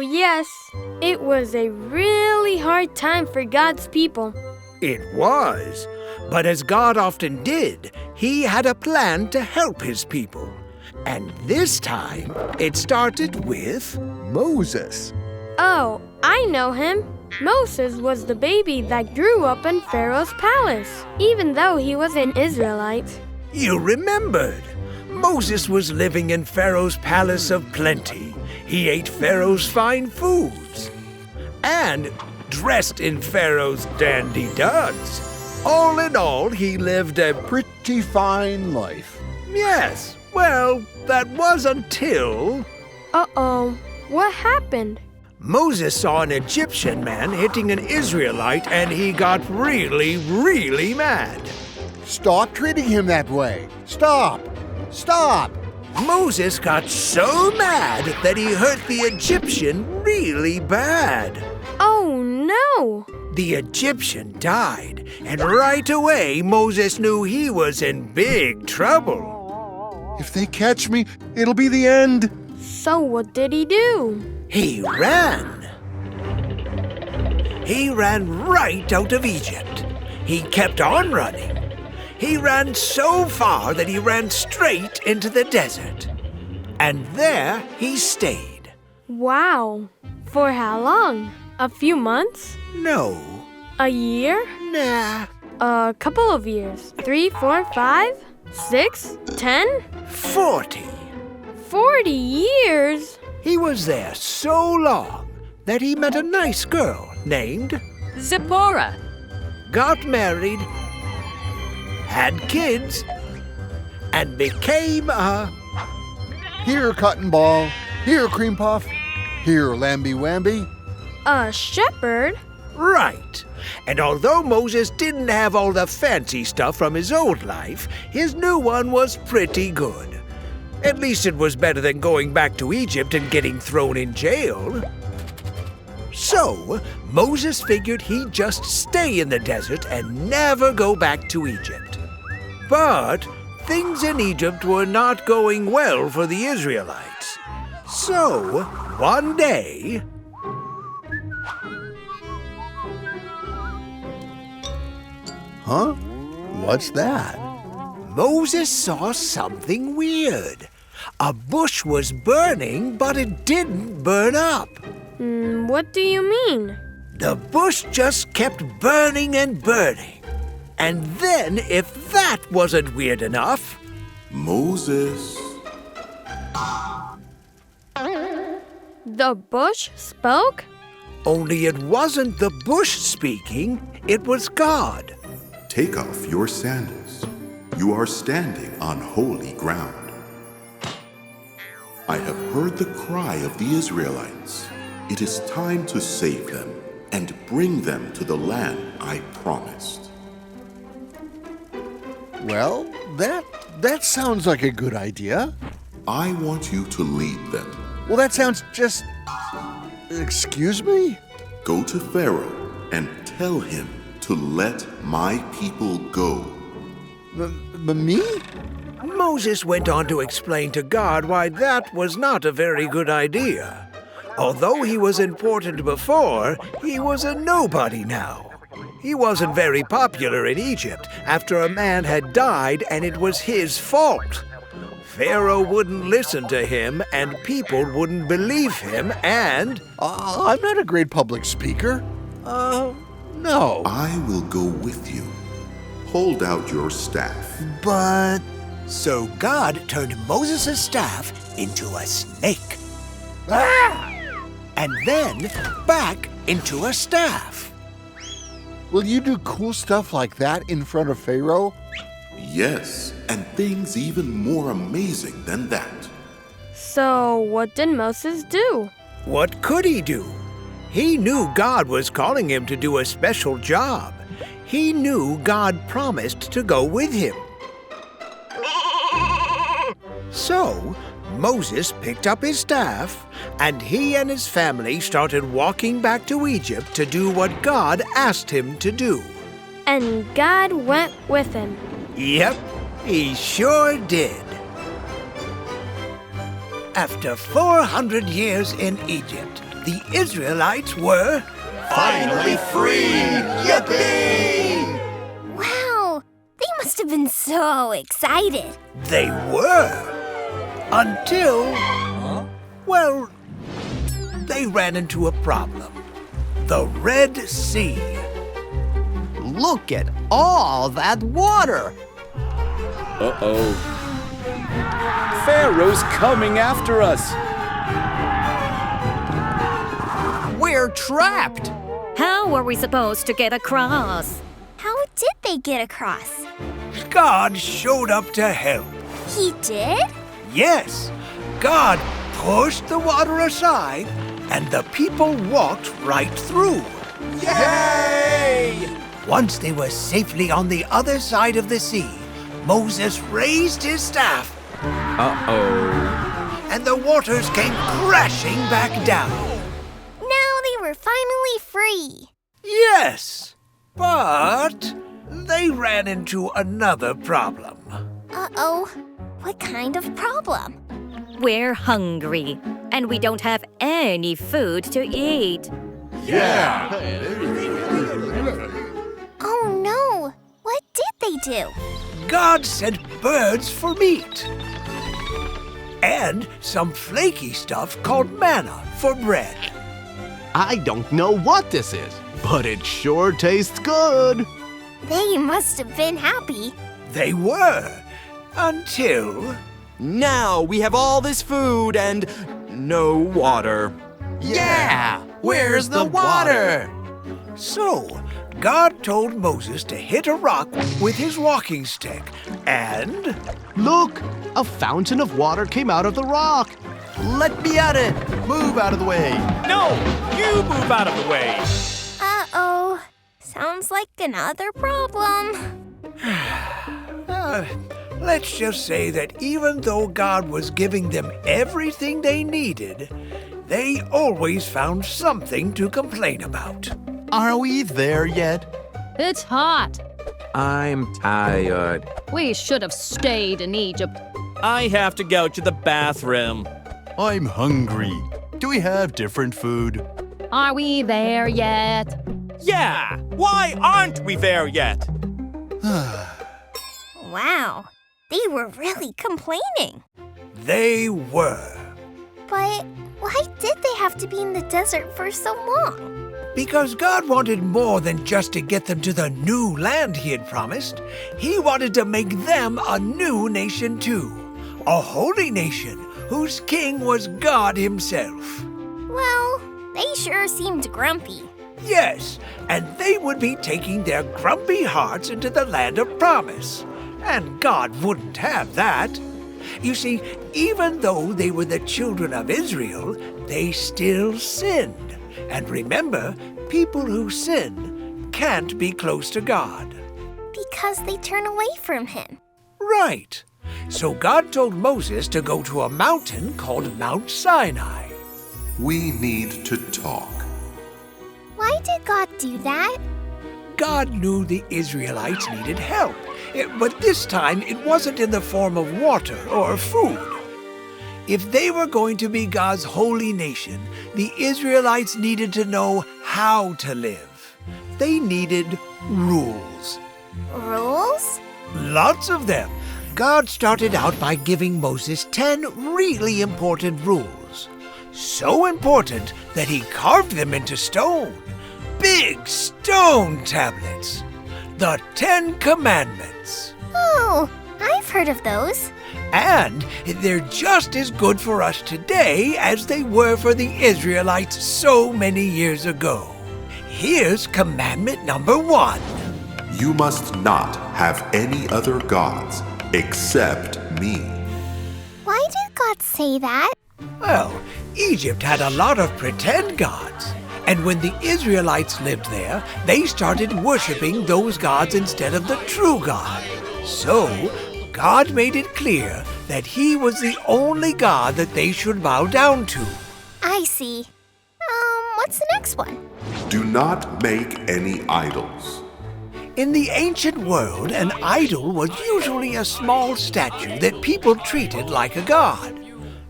yes. It was a really hard time for God's people. It was. But as God often did, he had a plan to help his people. And this time, it started with Moses. Oh, I know him. Moses was the baby that grew up in Pharaoh's palace, even though he was an Israelite. You remembered. Moses was living in Pharaoh's palace of plenty. He ate Pharaoh's fine foods and dressed in Pharaoh's dandy duds. All in all, he lived a Pretty fine life. Yes, well, that was until Uh-oh, what happened? Moses saw an Egyptian man hitting an Israelite and he got really, really mad. Stop treating him that way. Stop. Stop. Moses got so mad that he hurt the Egyptian really bad. Oh, no! The Egyptian died, and right away Moses knew he was in big trouble. If they catch me, it'll be the end. So what did he do? He ran. He ran right out of Egypt. He kept on running. He ran so far that he ran straight into the desert. And there he stayed. Wow. For how long? A few months? No. A year? Nah. A couple of years. 3, 4, 5, 6, 10? 40. 40 years? He was there so long that he met a nice girl named Zipporah. got married, had kids, and became a... Here, cotton ball. Here, cream puff. Here, lamby wamby. A shepherd? Right. And although Moses didn't have all the fancy stuff from his old life, his new one was pretty good. At least it was better than going back to Egypt and getting thrown in jail. So, Moses figured he'd just stay in the desert and never go back to Egypt. But things in Egypt were not going well for the Israelites. So, one day... Huh? What's that? Moses saw something weird. A bush was burning, but it didn't burn up. What do you mean? The bush just kept burning and burning. And then, if that wasn't weird enough... Moses. The bush spoke? Only it wasn't the bush speaking, it was God. Take off your sandals. You are standing on holy ground. I have heard the cry of the Israelites. It is time to save them and bring them to the land I promised. Well, that sounds like a good idea. I want you to lead them. Well, that sounds just... Excuse me? Go to Pharaoh and tell him to let my people go. Me? Moses went on to explain to God why that was not a very good idea. Although he was important before, he was a nobody now. He wasn't very popular in Egypt after a man had died and it was his fault. Pharaoh wouldn't listen to him and people wouldn't believe him and... I'm not a great public speaker. No. I will go with you. Hold out your staff. But... So God turned Moses' staff into a snake. Ah! And then back into a staff. Will you do cool stuff like that in front of Pharaoh? Yes, and things even more amazing than that. So what did Moses do? What could he do? He knew God was calling him to do a special job. He knew God promised to go with him. So, Moses picked up his staff, and he and his family started walking back to Egypt to do what God asked him to do. And God went with him. Yep, he sure did. After 400 years in Egypt, the Israelites were Finally free! Yippee! Wow, they must have been so excited. They were. Until, well, they ran into a problem. The Red Sea. Look at all that water! Uh-oh. Pharaoh's coming after us! We're trapped! How are we supposed to get across? How did they get across? God showed up to help. He did? Yes, God pushed the water aside, and the people walked right through. Yay! Once they were safely on the other side of the sea, Moses raised his staff, Uh-oh. and the waters came crashing back down. Now they were finally free. Yes, but they ran into another problem. Uh-oh. What kind of problem? We're hungry, and we don't have any food to eat. Oh no! What did they do? God sent birds for meat. And some flaky stuff called manna for bread. I don't know what this is, but it sure tastes good. They must have been happy. They were, until... Now we have all this food and no water. Yeah! Where's the water? So, God told Moses to hit a rock with his walking stick, and... Look, a fountain of water came out of the rock. Let me at it! Move out of the way. No! You move out of the way! Uh-oh. Sounds like another problem. Let's just say that even though God was giving them everything they needed, they always found something to complain about. Are we there yet? It's hot. I'm tired. We should have stayed in Egypt. I have to go to the bathroom. I'm hungry. Do we have different food? Are we there yet? Yeah! Why aren't we there yet? Wow. They were really complaining. They were. But why did they have to be in the desert for so long? Because God wanted more than just to get them to the new land he had promised. He wanted to make them a new nation too. A holy nation whose king was God himself. Well, they sure seemed grumpy. Yes, and they would be taking their grumpy hearts into the land of promise. And God wouldn't have that. You see, even though they were the children of Israel, they still sinned. And remember, people who sin can't be close to God. Because they turn away from him. Right. So God told Moses to go to a mountain called Mount Sinai. We need to talk. Why did God do that? God knew the Israelites needed help, but this time it wasn't in the form of water or food. If they were going to be God's holy nation, the Israelites needed to know how to live. They needed rules. Rules? Lots of them. God started out by giving Moses 10 really important rules. So important that he carved them into stone. Big stone tablets. The 10 Commandments. Oh, I've heard of those. And they're just as good for us today as they were for the Israelites so many years ago. Here's commandment number 1. You must not have any other gods except me. Why did God say that? Well, Egypt had a lot of pretend gods. And when the Israelites lived there, they started worshiping those gods instead of the true God. So, God made it clear that he was the only God that they should bow down to. I see. What's the next one? Do not make any idols. In the ancient world, an idol was usually a small statue that people treated like a god.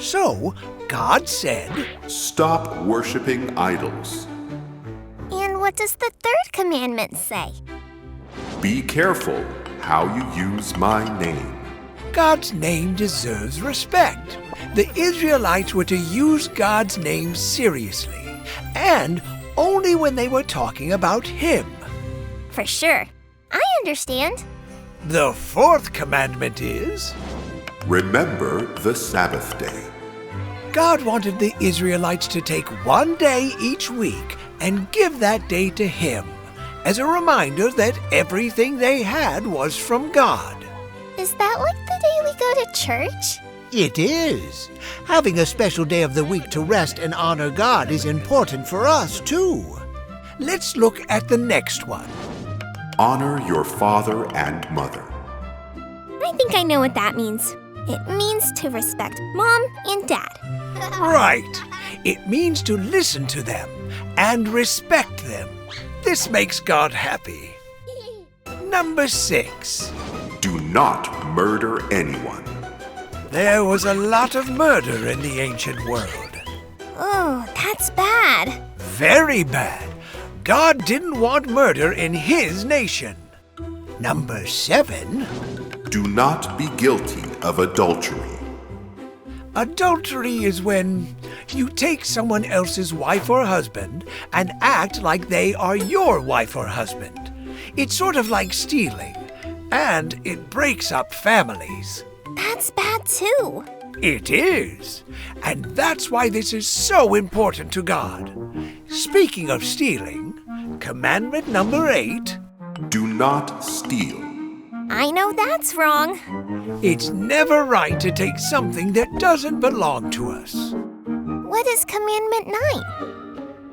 So God said, Stop worshiping idols. And what does the third commandment say? Be careful how you use my name. God's name deserves respect. The Israelites were to use God's name seriously, and only when they were talking about Him. For sure. I understand. The fourth commandment is, Remember the Sabbath day. God wanted the Israelites to take one day each week and give that day to Him, as a reminder that everything they had was from God. Is that like the day we go to church? It is. Having a special day of the week to rest and honor God is important for us, too. Let's look at the next one. Honor your father and mother. I think I know what that means. It means to respect Mom and Dad. Right. It means to listen to them and respect them. This makes God happy. Number 6. Do not murder anyone. There was a lot of murder in the ancient world. Oh, that's bad. Very bad. God didn't want murder in His nation. Number 7. Do not be guilty of adultery. Adultery is when you take someone else's wife or husband and act like they are your wife or husband. It's sort of like stealing, and it breaks up families. That's bad too. It is, and that's why this is so important to God. Speaking of stealing, commandment number 8. Do not steal. I know that's wrong. It's never right to take something that doesn't belong to us. What is commandment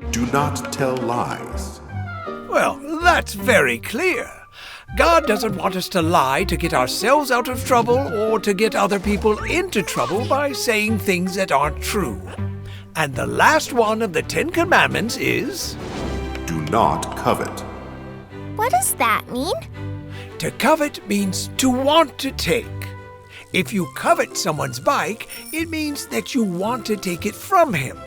9? Do not tell lies. Well, that's very clear. God doesn't want us to lie to get ourselves out of trouble or to get other people into trouble by saying things that aren't true. And the last one of the 10 Commandments is, Do not covet. What does that mean? to covet means to want to take. If you covet someone's bike, it means that you want to take it from him.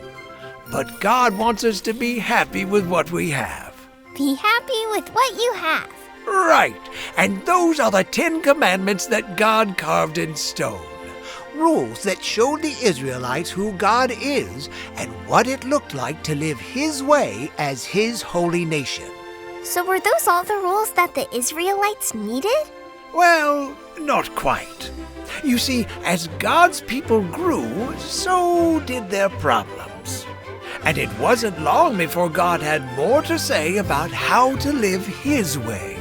But God wants us to be happy with what we have. Be happy with what you have. Right, and those are the 10 Commandments that God carved in stone. Rules that showed the Israelites who God is and what it looked like to live His way as His holy nation. So were those all the rules that the Israelites needed? Well, not quite. You see, as God's people grew, so did their problems. And it wasn't long before God had more to say about how to live His way.